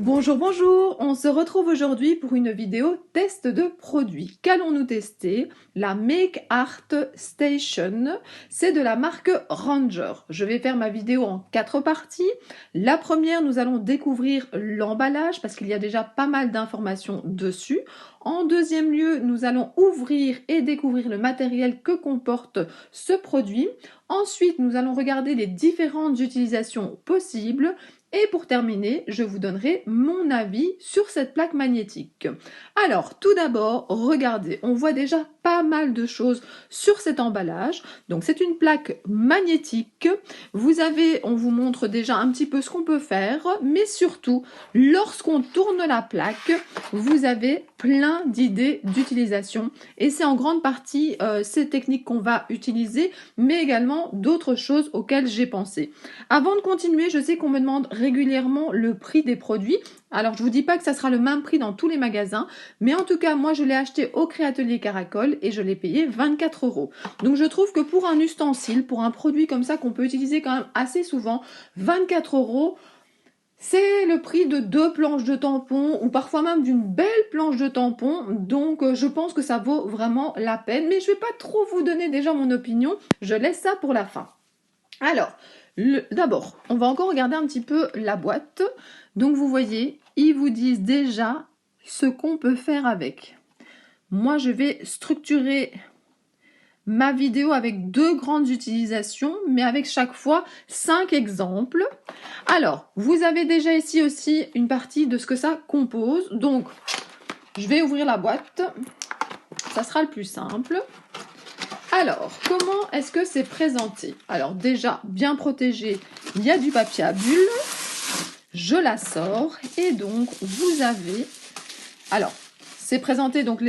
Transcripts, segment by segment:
Bonjour, bonjour, on se retrouve aujourd'hui pour une vidéo test de produit. Qu'allons-nous tester? La Make Art Station, c'est de la marque Ranger. Je vais faire ma vidéo en 4 parties. La première, nous allons découvrir l'emballage parce qu'il y a déjà pas mal d'informations dessus. En deuxième lieu, nous allons ouvrir et découvrir le matériel que comporte ce produit. Ensuite, nous allons regarder les différentes utilisations possibles. Et pour terminer, je vous donnerai mon avis sur cette plaque magnétique. Alors, tout d'abord, regardez, on voit déjà pas mal de choses sur cet emballage. Donc, c'est une plaque magnétique. Vous avez, on vous montre déjà un petit peu ce qu'on peut faire, mais surtout, lorsqu'on tourne la plaque, vous avez plein d'idées d'utilisation. Et c'est en grande partie ces techniques qu'on va utiliser, mais également d'autres choses auxquelles j'ai pensé. Avant de continuer, je sais qu'on me demande régulièrement le prix des produits. Alors, je vous dis pas que ça sera le même prix dans tous les magasins, mais en tout cas, moi, je l'ai acheté au Créatelier Caracol et je l'ai payé 24 €. Donc, je trouve que pour un ustensile, pour un produit comme ça qu'on peut utiliser quand même assez souvent, 24 €, c'est le prix de 2 planches de tampons ou parfois même d'une belle planche de tampons. Donc, je pense que ça vaut vraiment la peine. Mais je vais pas trop vous donner déjà mon opinion. Je laisse ça pour la fin. Alors, d'abord, on va encore regarder un petit peu la boîte. Donc, vous voyez, ils vous disent déjà ce qu'on peut faire avec. Moi, je vais structurer ma vidéo avec 2 grandes utilisations, mais avec chaque fois 5 exemples. Alors, vous avez déjà ici aussi une partie de ce que ça compose. Donc, je vais ouvrir la boîte. Ça sera le plus simple. Alors, comment est-ce que c'est présenté? Alors déjà, bien protégé, il y a du papier à bulles. Je la sors et donc vous avez... Alors, c'est présenté, donc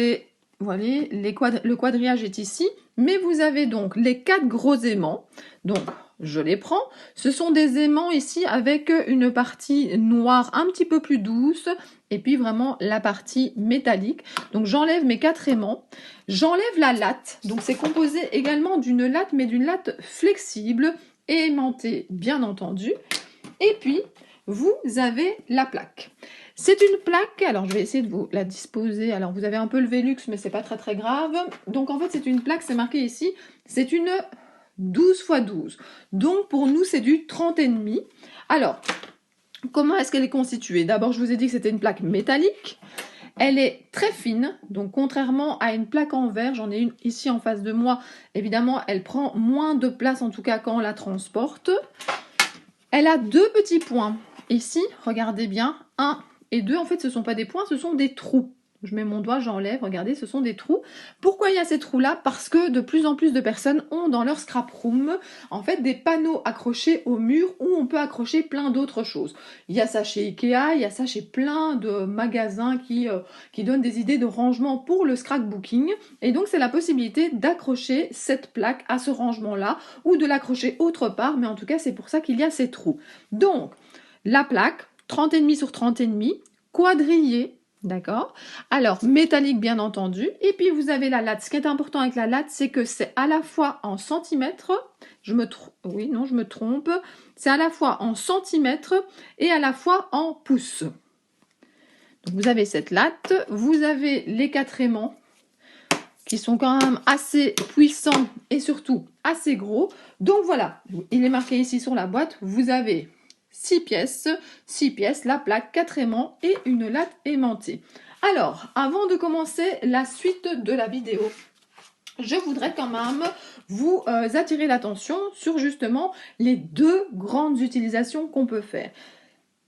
voilà, le quadrillage est ici, mais vous avez donc les 4 gros aimants. Donc, je les prends. Ce sont des aimants ici avec une partie noire un petit peu plus douce et puis vraiment la partie métallique. Donc, j'enlève mes 4 aimants. J'enlève la latte. Donc, c'est composé également d'une latte, mais d'une latte flexible et aimantée, bien entendu. Et puis, vous avez la plaque. C'est une plaque, alors je vais essayer de vous la disposer. Alors, vous avez un peu le Velux, mais c'est pas très grave. Donc, en fait, c'est une plaque, c'est marqué ici, c'est une 12 x 12. Donc, pour nous, c'est du 30,5. Alors, comment est-ce qu'elle est constituée? D'abord, je vous ai dit que c'était une plaque métallique. Elle est très fine, donc contrairement à une plaque en verre, j'en ai une ici en face de moi, évidemment, elle prend moins de place, en tout cas quand on la transporte. Elle a 2 petits points. Ici, regardez bien, 1 et 2, en fait, ce ne sont pas des points, ce sont des trous. Je mets mon doigt, j'enlève, regardez, ce sont des trous. Pourquoi il y a ces trous-là? Parce que de plus en plus de personnes ont dans leur scrap room, en fait, des panneaux accrochés au mur où on peut accrocher plein d'autres choses. Il y a ça chez Ikea, il y a ça chez plein de magasins qui donnent des idées de rangement pour le scrapbooking. Et donc, c'est la possibilité d'accrocher cette plaque à ce rangement-là ou de l'accrocher autre part, mais en tout cas, c'est pour ça qu'il y a ces trous. Donc, la plaque, 30,5 sur 30,5, quadrillée, d'accord? Alors, métallique bien entendu. Et puis, vous avez la latte. Ce qui est important avec la latte, c'est que c'est à la fois en centimètres, je me trompe, c'est à la fois en centimètres et à la fois en pouces. Donc, vous avez cette latte, vous avez les 4 aimants qui sont quand même assez puissants et surtout assez gros. Donc, voilà, il est marqué ici sur la boîte, vous avez 6 pièces, la plaque, 4 aimants et une latte aimantée. Alors, avant de commencer la suite de la vidéo, je voudrais quand même vous attirer l'attention sur justement les 2 grandes utilisations qu'on peut faire.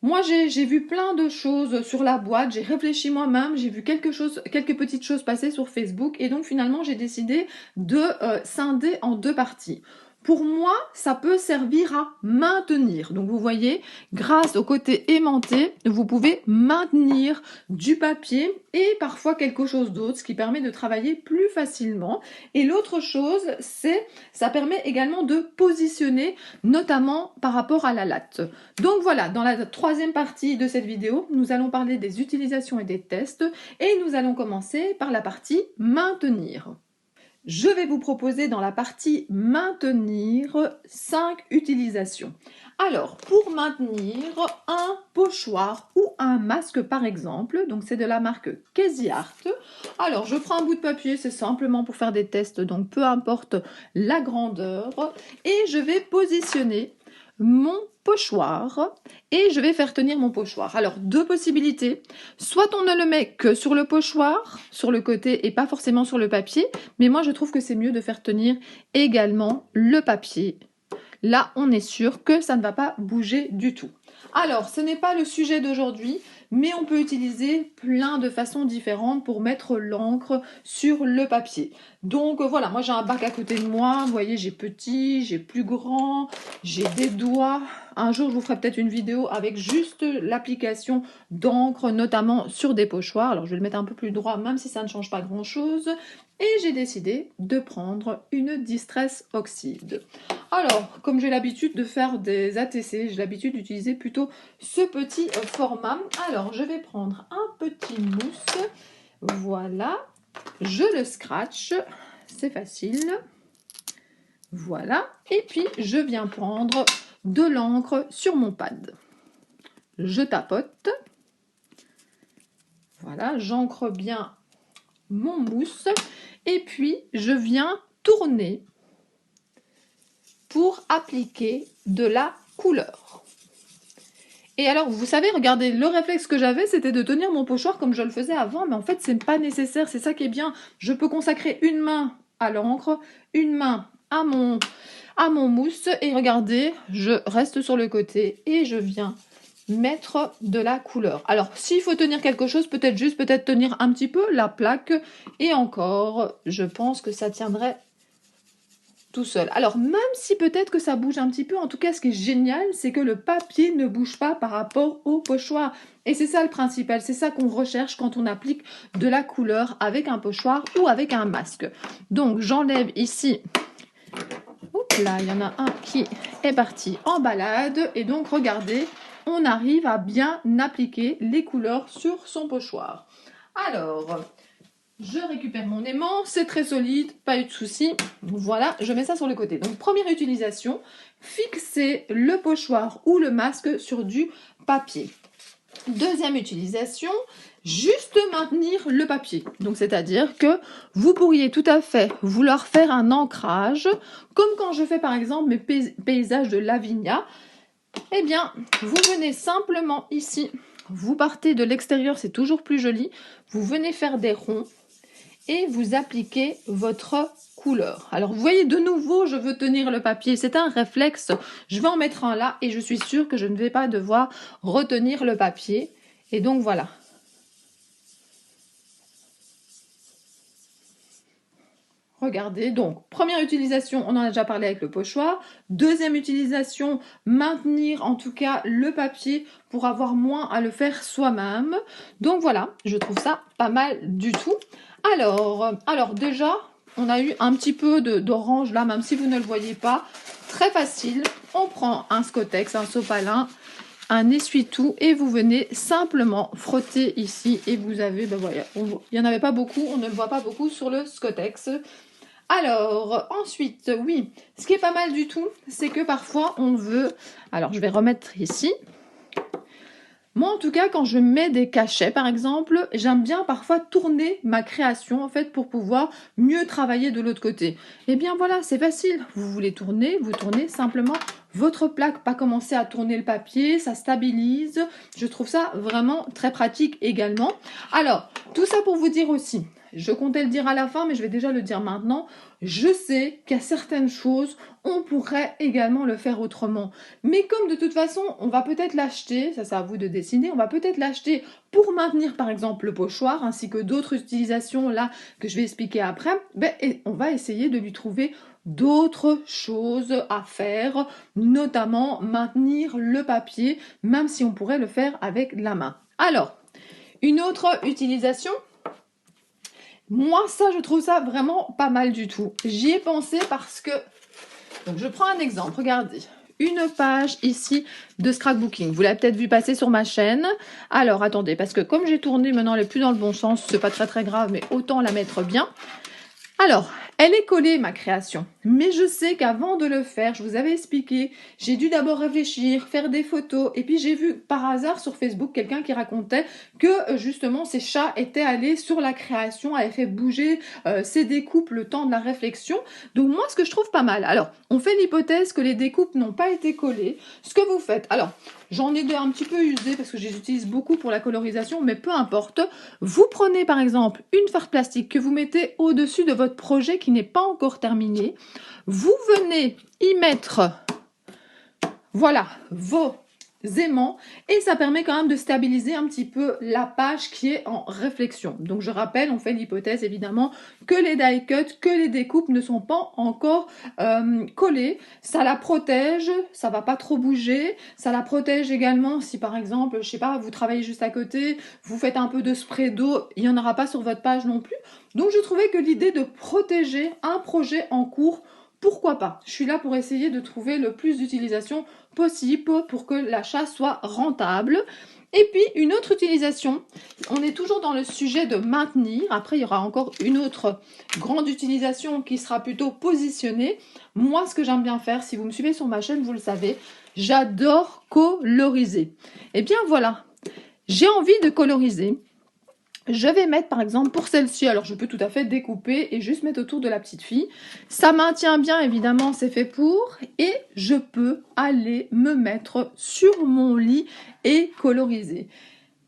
Moi, j'ai vu plein de choses sur la boîte, j'ai réfléchi moi-même, j'ai vu quelques petites choses passer sur Facebook et donc finalement, j'ai décidé de scinder en 2 parties. Pour moi, ça peut servir à maintenir. Donc, vous voyez, grâce au côté aimanté, vous pouvez maintenir du papier et parfois quelque chose d'autre, ce qui permet de travailler plus facilement. Et l'autre chose, c'est ça permet également de positionner, notamment par rapport à la latte. Donc voilà, dans la 3e partie de cette vidéo, nous allons parler des utilisations et des tests et nous allons commencer par la partie maintenir. je vais vous proposer dans la partie maintenir 5 utilisations. Alors, pour maintenir un pochoir ou un masque par exemple, donc c'est de la marque Casey Art. Alors, je prends un bout de papier, c'est simplement pour faire des tests, donc peu importe la grandeur, et je vais positionner mon pochoir et je vais faire tenir mon pochoir. Alors, deux possibilités. Soit on ne le met que sur le pochoir, sur le côté et pas forcément sur le papier, mais moi je trouve que c'est mieux de faire tenir également le papier. Là, on est sûr que ça ne va pas bouger du tout. Alors, ce n'est pas le sujet d'aujourd'hui, mais on peut utiliser plein de façons différentes pour mettre l'encre sur le papier. Donc voilà, moi j'ai un bac à côté de moi, vous voyez, j'ai petit, j'ai plus grand, j'ai des doigts. Un jour, je vous ferai peut-être une vidéo avec juste l'application d'encre, notamment sur des pochoirs. Alors, je vais le mettre un peu plus droit, même si ça ne change pas grand-chose. Et j'ai décidé de prendre une Distress Oxide. Alors, comme j'ai l'habitude de faire des ATC, j'ai l'habitude d'utiliser plutôt ce petit format. Alors, je vais prendre un petit mousse. Voilà. Je le scratch. C'est facile. Voilà. Et puis, je viens prendre de l'encre sur mon pad. Je tapote. Voilà, j'encre bien mon mousse. Et puis, je viens tourner pour appliquer de la couleur. Et alors, vous savez, regardez, le réflexe que j'avais, c'était de tenir mon pochoir comme je le faisais avant, mais en fait, c'est pas nécessaire, c'est ça qui est bien. Je peux consacrer une main à l'encre, une main à mon mousse, et regardez, je reste sur le côté et je viens mettre de la couleur. Alors, s'il faut tenir quelque chose, peut-être tenir un petit peu la plaque, et encore, je pense que ça tiendrait tout seul. Alors, même si peut-être que ça bouge un petit peu, en tout cas, ce qui est génial, c'est que le papier ne bouge pas par rapport au pochoir. Et c'est ça le principal, c'est ça qu'on recherche quand on applique de la couleur avec un pochoir ou avec un masque. Donc, j'enlève ici. Oups là, il y en a un qui est parti en balade. Et donc, regardez, on arrive à bien appliquer les couleurs sur son pochoir. Alors, je récupère mon aimant, c'est très solide, pas eu de souci. Voilà, je mets ça sur le côté. Donc, première utilisation, fixer le pochoir ou le masque sur du papier. Deuxième utilisation, juste maintenir le papier. Donc, c'est-à-dire que vous pourriez tout à fait vouloir faire un ancrage, comme quand je fais par exemple mes paysages de Lavinia. Eh bien, vous venez simplement ici, vous partez de l'extérieur, c'est toujours plus joli, vous venez faire des ronds et vous appliquez votre couleur. Alors, vous voyez, de nouveau, je veux tenir le papier. C'est un réflexe. Je vais en mettre un là et je suis sûre que je ne vais pas devoir retenir le papier. Et donc, voilà. Regardez, donc, première utilisation, on en a déjà parlé avec le pochoir. Deuxième utilisation, maintenir en tout cas le papier pour avoir moins à le faire soi-même. Donc voilà, je trouve ça pas mal du tout. Alors déjà, on a eu un petit peu d'orange là, même si vous ne le voyez pas. Très facile, on prend un Scottex, un sopalin, un essuie-tout et vous venez simplement frotter ici et vous avez, ben voilà, il n'y en avait pas beaucoup, on ne le voit pas beaucoup sur le Scottex. Alors, ensuite, oui, ce qui est pas mal du tout, c'est que parfois on veut... Alors, je vais remettre ici. Moi, en tout cas, quand je mets des cachets, par exemple, j'aime bien parfois tourner ma création, en fait, pour pouvoir mieux travailler de l'autre côté. Eh bien, voilà, c'est facile. Vous voulez tourner, vous tournez simplement votre plaque, pas commencer à tourner le papier, ça stabilise. Je trouve ça vraiment très pratique également. Alors, tout ça pour vous dire aussi, je comptais le dire à la fin, mais je vais déjà le dire maintenant. Je sais qu'il y a certaines choses, on pourrait également le faire autrement. Mais comme de toute façon, on va peut-être l'acheter, ça c'est à vous de décider, on va peut-être l'acheter pour maintenir par exemple le pochoir, ainsi que d'autres utilisations là que je vais expliquer après, et on va essayer de lui trouver d'autres choses à faire, notamment maintenir le papier, même si on pourrait le faire avec la main. Alors, une autre utilisation, moi ça je trouve ça vraiment pas mal du tout. J'y ai pensé parce que, donc je prends un exemple, regardez. Une page ici de scrapbooking. Vous l'avez peut-être vu passer sur ma chaîne. Alors, attendez, parce que comme j'ai tourné, maintenant elle n'est plus dans le bon sens. C'est pas très grave, mais autant la mettre bien. Alors, Elle est collée, ma création, mais je sais qu'avant de le faire, je vous avais expliqué, j'ai dû d'abord réfléchir, faire des photos, et puis j'ai vu par hasard sur Facebook quelqu'un qui racontait que justement ses chats étaient allés sur la création, avaient fait bouger ses découpes le temps de la réflexion. Donc moi, ce que je trouve pas mal, alors on fait l'hypothèse que les découpes n'ont pas été collées. Ce que vous faites, alors j'en ai un petit peu usé parce que je les utilise beaucoup pour la colorisation, mais peu importe. Vous prenez par exemple une feuille plastique que vous mettez au-dessus de votre projet qui n'est pas encore terminé. Vous venez y mettre, voilà, vos aimants et ça permet quand même de stabiliser un petit peu la page qui est en réflexion. Donc je rappelle, on fait l'hypothèse évidemment que les die cuts, que les découpes ne sont pas encore collées. Ça la protège, ça va pas trop bouger. Ça la protège également si par exemple, je sais pas, vous travaillez juste à côté, vous faites un peu de spray d'eau, il n'y en aura pas sur votre page non plus. Donc je trouvais que l'idée de protéger un projet en cours, pourquoi pas? Je suis là pour essayer de trouver le plus d'utilisation possible pour que l'achat soit rentable. Et puis une autre utilisation, on est toujours dans le sujet de maintenir, après il y aura encore une autre grande utilisation qui sera plutôt positionnée. Moi ce que j'aime bien faire, si vous me suivez sur ma chaîne vous le savez, j'adore coloriser. Et bien voilà, j'ai envie de coloriser. Je vais mettre par exemple pour celle-ci, alors je peux tout à fait découper et juste mettre autour de la petite fille. Ça maintient bien évidemment, c'est fait pour. Et je peux aller me mettre sur mon lit et coloriser.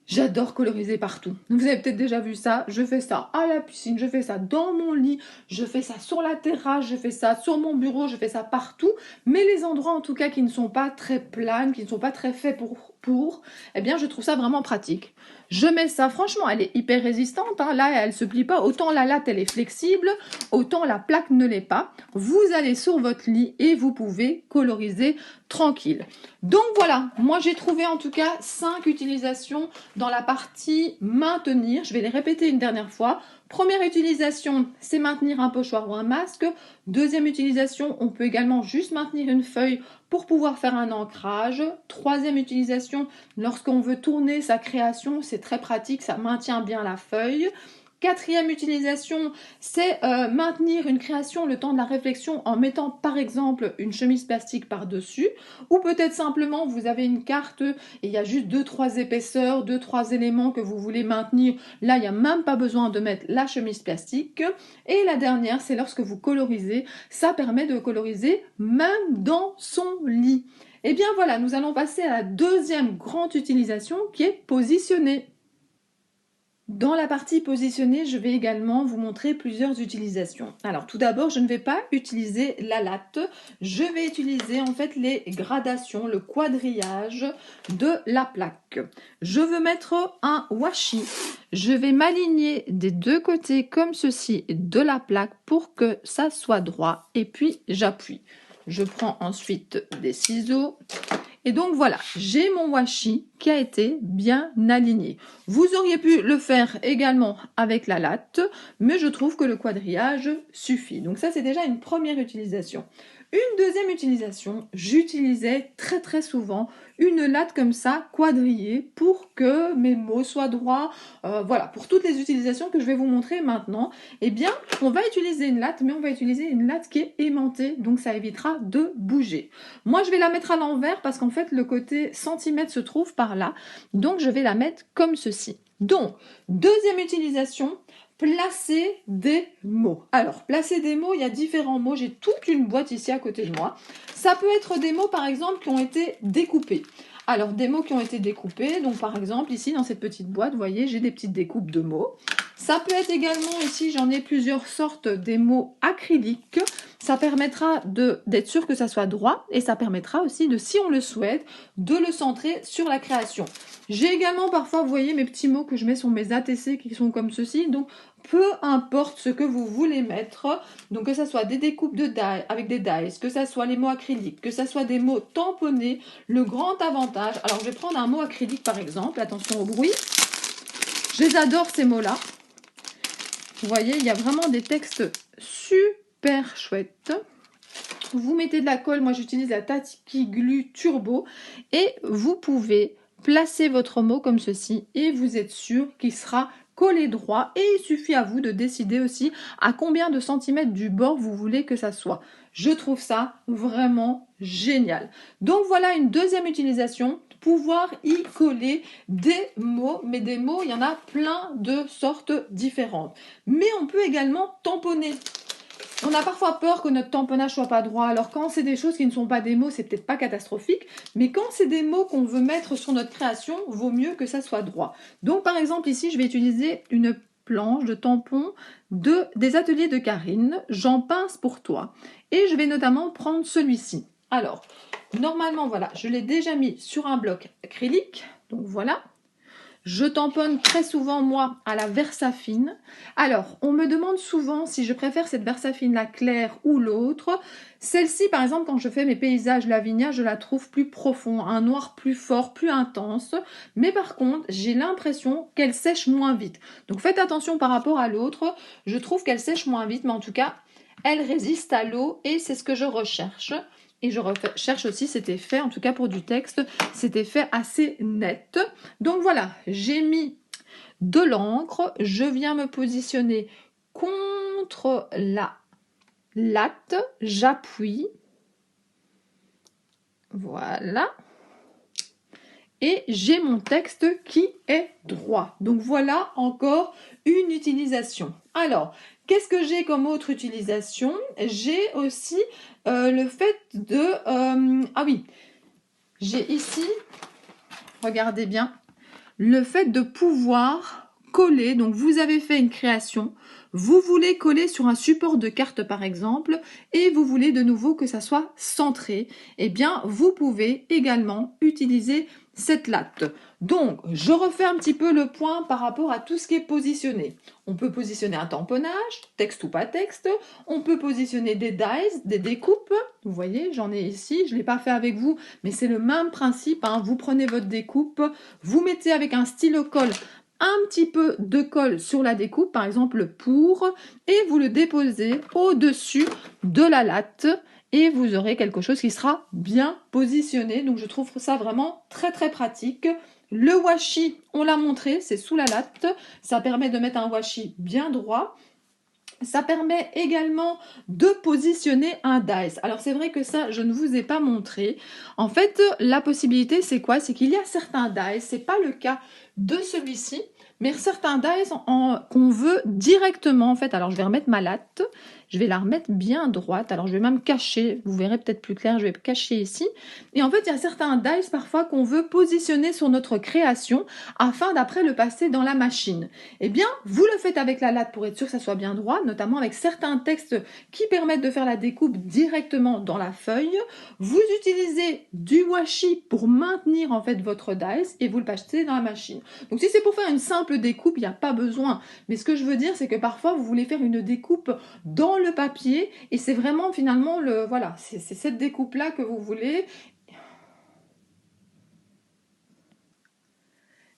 J'adore coloriser partout. Vous avez peut-être déjà vu ça. Je fais ça à la piscine, je fais ça dans mon lit, je fais ça sur la terrasse, je fais ça sur mon bureau, je fais ça partout. Mais les endroits en tout cas qui ne sont pas très plats, qui ne sont pas très faits pour, eh bien je trouve ça vraiment pratique. Je mets ça, franchement, elle est hyper résistante. Hein. Là, elle se plie pas. Autant la latte, elle est flexible, autant la plaque ne l'est pas. Vous allez sur votre lit et vous pouvez coloriser tranquille. Donc voilà, moi j'ai trouvé en tout cas 5 utilisations dans la partie maintenir. Je vais les répéter une dernière fois. Première utilisation, c'est maintenir un pochoir ou un masque. Deuxième utilisation, on peut également juste maintenir une feuille pour pouvoir faire un ancrage. Troisième utilisation, lorsqu'on veut tourner sa création, c'est très pratique, ça maintient bien la feuille. Quatrième utilisation, c'est maintenir une création le temps de la réflexion en mettant par exemple une chemise plastique par-dessus, ou peut-être simplement vous avez une carte et il y a juste 2-3 épaisseurs, 2-3 éléments que vous voulez maintenir. Là, il n'y a même pas besoin de mettre la chemise plastique. Et la dernière, c'est lorsque vous colorisez, ça permet de coloriser même dans son lit. Et bien voilà, nous allons passer à la deuxième grande utilisation qui est positionner. Dans la partie positionnée, je vais également vous montrer plusieurs utilisations. Alors tout d'abord, je ne vais pas utiliser la latte, je vais utiliser en fait les gradations, le quadrillage de la plaque. Je veux mettre un washi, je vais m'aligner des deux côtés comme ceci de la plaque pour que ça soit droit et puis j'appuie. Je prends ensuite des ciseaux. Et donc voilà, j'ai mon washi qui a été bien aligné. Vous auriez pu le faire également avec la latte, mais je trouve que le quadrillage suffit. Donc ça, c'est déjà une première utilisation. Une deuxième utilisation, j'utilisais très souvent une latte comme ça, quadrillée, pour que mes mots soient droits. Voilà, pour toutes les utilisations que je vais vous montrer maintenant, eh bien, on va utiliser une latte, mais on va utiliser une latte qui est aimantée, donc ça évitera de bouger. Moi, je vais la mettre à l'envers parce qu'en fait, le côté centimètre se trouve par là, donc je vais la mettre comme ceci. Donc, deuxième utilisation, placer des mots. Alors, placer des mots, il y a différents mots. J'ai toute une boîte ici à côté de moi. Ça peut être des mots, par exemple, qui ont été découpés. Alors, des mots qui ont été découpés. Donc, par exemple, ici, dans cette petite boîte, vous voyez, j'ai des petites découpes de mots. Ça peut être également, ici, j'en ai plusieurs sortes, des mots acryliques. Ça permettra d'être sûr que ça soit droit et ça permettra aussi, si on le souhaite, de le centrer sur la création. J'ai également parfois, vous voyez, mes petits mots que je mets sur mes ATC qui sont comme ceci. Donc, peu importe ce que vous voulez mettre, donc que ce soit des découpes de die avec des dies, que ce soit les mots acryliques, que ce soit des mots tamponnés, le grand avantage. Alors, je vais prendre un mot acrylique par exemple. Attention au bruit. Je les adore ces mots-là. Vous voyez, il y a vraiment des textes super chouettes. Vous mettez de la colle, moi j'utilise la Tati Glue Turbo et vous pouvez placer votre mot comme ceci et vous êtes sûr qu'il sera coller droit et il suffit à vous de décider aussi à combien de centimètres du bord vous voulez que ça soit. Je trouve ça vraiment génial. Donc voilà une deuxième utilisation, pouvoir y coller des mots, mais des mots, il y en a plein de sortes différentes. Mais on peut également tamponner. On a parfois peur que notre tamponnage soit pas droit. Alors quand c'est des choses qui ne sont pas des mots, c'est peut-être pas catastrophique, mais quand c'est des mots qu'on veut mettre sur notre création, vaut mieux que ça soit droit. Donc par exemple ici, je vais utiliser une planche de tampon des ateliers de Karine. J'en pince pour toi. Et je vais notamment prendre celui-ci. Alors, normalement, voilà, je l'ai déjà mis sur un bloc acrylique. Donc voilà. Je tamponne très souvent, moi, à la Versafine. Alors, on me demande souvent si je préfère cette Versafine-là claire ou l'autre. Celle-ci, par exemple, quand je fais mes paysages Lavinia, je la trouve plus profond, un noir plus fort, plus intense. Mais par contre, j'ai l'impression qu'elle sèche moins vite. Donc faites attention par rapport à l'autre. Je trouve qu'elle sèche moins vite, mais en tout cas, elle résiste à l'eau et c'est ce que je recherche. Et je recherche aussi cet effet, en tout cas pour du texte, cet effet assez net. Donc voilà, j'ai mis de l'encre, je viens me positionner contre la latte, j'appuie, voilà, et j'ai mon texte qui est droit. Donc voilà encore une utilisation. Alors, qu'est-ce que j'ai comme autre utilisation? J'ai aussi le fait de... ah oui, j'ai ici, regardez bien, le fait de pouvoir coller. Donc vous avez fait une création, vous voulez coller sur un support de carte par exemple, et vous voulez de nouveau que ça soit centré, eh bien vous pouvez également utiliser cette latte. Donc je refais un petit peu le point par rapport à tout ce qui est positionné. On peut positionner un tamponnage, texte ou pas texte, on peut positionner des dies, des découpes, vous voyez j'en ai ici, je ne l'ai pas fait avec vous, mais c'est le même principe, hein. Vous prenez votre découpe, vous mettez avec un stylo colle un petit peu de colle sur la découpe, par exemple pour, et vous le déposez au-dessus de la latte et vous aurez quelque chose qui sera bien positionné. Donc je trouve ça vraiment très très pratique. Le washi, on l'a montré, c'est sous la latte. Ça permet de mettre un washi bien droit. Ça permet également de positionner un dice. Alors c'est vrai que ça, je ne vous ai pas montré. En fait, la possibilité, c'est quoi? C'est qu'il y a certains dice, c'est pas le cas de celui-ci, mais certains dice qu'on veut directement, en fait. Alors je vais remettre ma latte, je vais la remettre bien droite. Alors je vais même cacher, vous verrez peut-être plus clair, je vais cacher ici. Et en fait, il y a certains dice parfois qu'on veut positionner sur notre création afin d'après le passer dans la machine. Eh bien, vous le faites avec la latte pour être sûr que ça soit bien droit, notamment avec certains textes qui permettent de faire la découpe directement dans la feuille. Vous utilisez du washi pour maintenir en fait votre dice et vous le passez dans la machine. Donc si c'est pour faire une simple découpe, il n'y a pas besoin. Mais ce que je veux dire, c'est que parfois vous voulez faire une découpe dans le papier et c'est vraiment finalement voilà, c'est cette découpe là que vous voulez.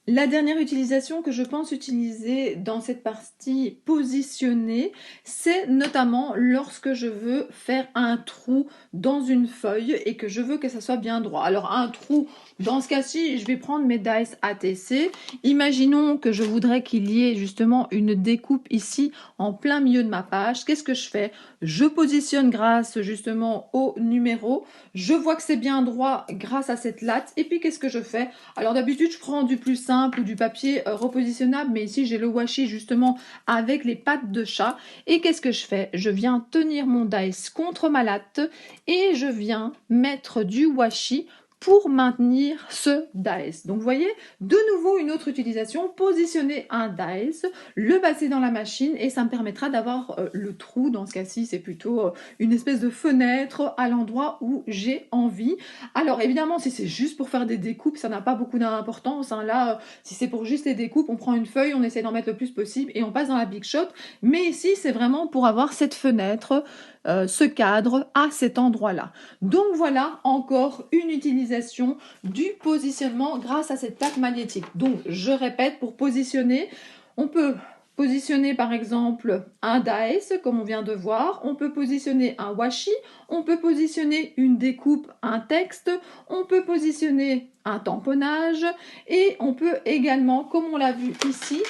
La dernière utilisation que je pense utiliser dans cette partie positionnée, c'est notamment lorsque je veux faire un trou dans une feuille et que je veux que ça soit bien droit. Alors un trou, dans ce cas-ci, je vais prendre mes dice ATC. Imaginons que je voudrais qu'il y ait justement une découpe ici en plein milieu de ma page. Qu'est-ce que je fais? Je positionne grâce justement au numéro. Je vois que c'est bien droit grâce à cette latte. Et puis qu'est-ce que je fais? Alors d'habitude, je prends du plus simple ou du papier repositionnable, mais ici j'ai le washi justement avec les pattes de chat. Et qu'est-ce que je fais? Je viens tenir mon dice contre ma latte et je viens mettre du washi pour maintenir ce dice. Donc vous voyez, de nouveau une autre utilisation, positionner un dice, le passer dans la machine et ça me permettra d'avoir le trou. Dans ce cas-ci, c'est plutôt une espèce de fenêtre à l'endroit où j'ai envie. Alors évidemment, si c'est juste pour faire des découpes, ça n'a pas beaucoup d'importance, hein. Là, si c'est pour juste les découpes, on prend une feuille, on essaie d'en mettre le plus possible et on passe dans la Big Shot. Mais ici, c'est vraiment pour avoir cette fenêtre, ce cadre à cet endroit-là. Donc voilà encore une utilisation du positionnement grâce à cette plaque magnétique. Donc je répète, pour positionner, on peut positionner par exemple un dice comme on vient de voir, on peut positionner un washi, on peut positionner une découpe, un texte, on peut positionner un tamponnage et on peut également, comme on l'a vu ici,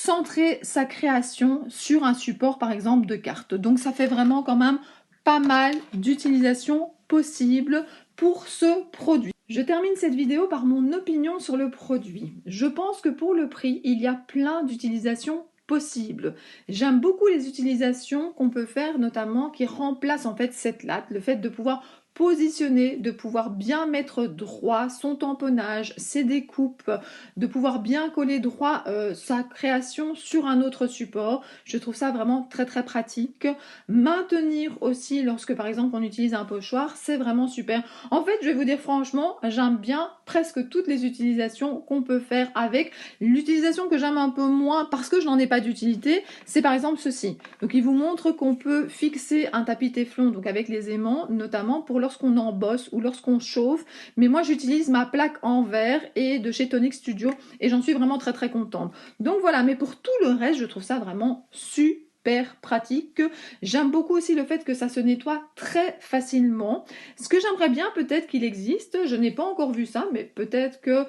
centrer sa création sur un support par exemple de cartes. Donc ça fait vraiment quand même pas mal d'utilisations possibles pour ce produit. Je termine cette vidéo par mon opinion sur le produit. Je pense que pour le prix, il y a plein d'utilisations possibles. J'aime beaucoup les utilisations qu'on peut faire, notamment qui remplacent en fait cette latte, le fait de pouvoir positionner, de pouvoir bien mettre droit son tamponnage, ses découpes, de pouvoir bien coller droit sa création sur un autre support. Je trouve ça vraiment très très pratique. Maintenir aussi lorsque par exemple on utilise un pochoir, c'est vraiment super. En fait, je vais vous dire franchement, j'aime bien presque toutes les utilisations qu'on peut faire avec. L'utilisation que j'aime un peu moins parce que je n'en ai pas d'utilité, c'est par exemple ceci. Donc il vous montre qu'on peut fixer un tapis téflon, donc avec les aimants, notamment pour lorsqu'on embosse ou lorsqu'on chauffe. Mais moi j'utilise ma plaque en verre et de chez Tonic Studio et j'en suis vraiment très très contente. Donc voilà, mais pour tout le reste, je trouve ça vraiment super pratique. J'aime beaucoup aussi le fait que ça se nettoie très facilement. Ce que j'aimerais bien peut-être qu'il existe, je n'ai pas encore vu ça, mais peut-être que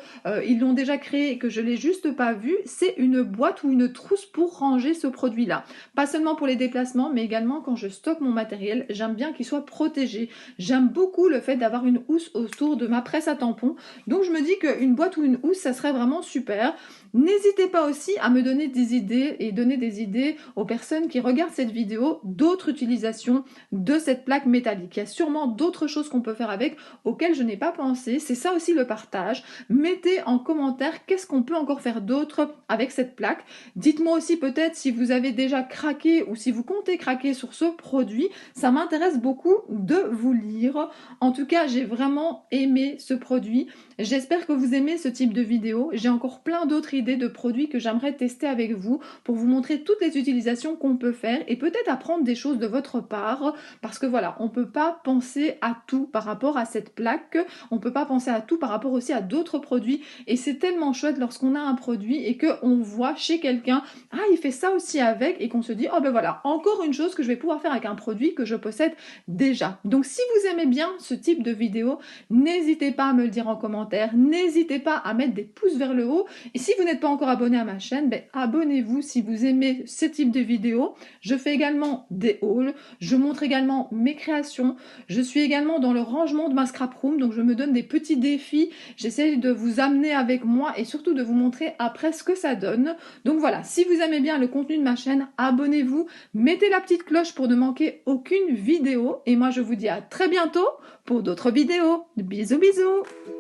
ils l'ont déjà créé et que je l'ai juste pas vu, c'est une boîte ou une trousse pour ranger ce produit-là. Pas seulement pour les déplacements, mais également quand je stocke mon matériel, j'aime bien qu'il soit protégé. J'aime beaucoup le fait d'avoir une housse autour de ma presse à tampons. Donc je me dis qu'une boîte ou une housse, ça serait vraiment super. N'hésitez pas aussi à me donner des idées et donner des idées aux personnes qui regardent cette vidéo d'autres utilisations de cette plaque métallique. Il y a sûrement d'autres choses qu'on peut faire avec auxquelles je n'ai pas pensé. C'est ça aussi le partage. Mettez en commentaire qu'est-ce qu'on peut encore faire d'autre avec cette plaque. Dites-moi aussi peut-être si vous avez déjà craqué ou si vous comptez craquer sur ce produit. Ça m'intéresse beaucoup de vous lire. En tout cas, j'ai vraiment aimé ce produit. J'espère que vous aimez ce type de vidéo. J'ai encore plein d'autres idées de produits que j'aimerais tester avec vous pour vous montrer toutes les utilisations qu'on peut faire et peut-être apprendre des choses de votre part parce que voilà, on peut pas penser à tout par rapport à cette plaque, on peut pas penser à tout par rapport aussi à d'autres produits et c'est tellement chouette lorsqu'on a un produit et qu'on voit chez quelqu'un, ah il fait ça aussi avec et qu'on se dit, oh ben voilà, encore une chose que je vais pouvoir faire avec un produit que je possède déjà. Donc si vous aimez bien ce type de vidéo, n'hésitez pas à me le dire en commentaire, n'hésitez pas à mettre des pouces vers le haut et si vous n'êtes pas encore abonné à ma chaîne, ben, abonnez-vous si vous aimez ce type de vidéos. Je fais également des hauls, je montre également mes créations, je suis également dans le rangement de ma scrap room, donc je me donne des petits défis, j'essaie de vous amener avec moi et surtout de vous montrer après ce que ça donne. Donc voilà, si vous aimez bien le contenu de ma chaîne, abonnez-vous, mettez la petite cloche pour ne manquer aucune vidéo et moi je vous dis à très bientôt pour d'autres vidéos. Bisous bisous.